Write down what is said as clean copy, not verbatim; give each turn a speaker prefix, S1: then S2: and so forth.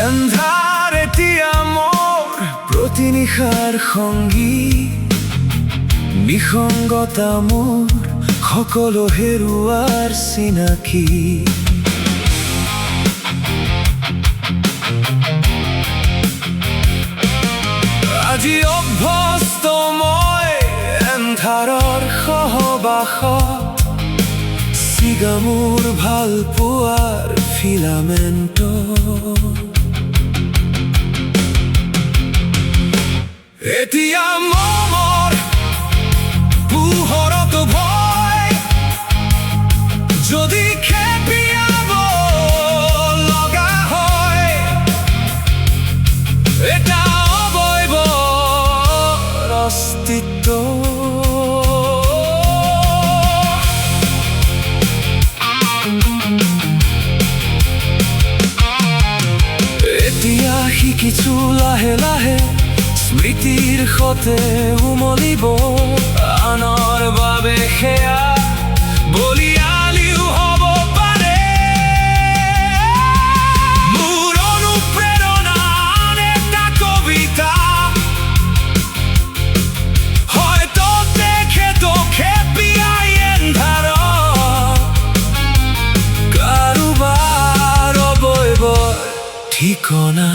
S1: এন্ধাৰ এতিয়া মোৰ প্ৰতিনিশাৰ সংগী, নিসংগতা মোৰ সকলো হেৰুৱাৰ চিনাকি। আজি অভ্যস্ত মই এন্ধাৰৰ সহবাসত, চিগা মোৰ ভাল পোৱাৰ ফিলামেণ্ট। এতিয়া মমৰ পোহৰত ভয়, যদি খেপিয়াব লগা হয়, এটা অবয়বৰ অস্তিত্ব। এতিয়া শিকিছো লাহে লাহে স্মৃতিৰ সতে উমলিব, আনৰ বাবে সেয়া বলিয়ালিও হ'ব পাৰে। মোৰ অনুপ্ৰেৰণা আন এটা কবিতা, হয়তো তেখেতো খেপিয়াই এন্ধাৰত, কাৰোবাৰ অবয়বৰ ঠিকনা।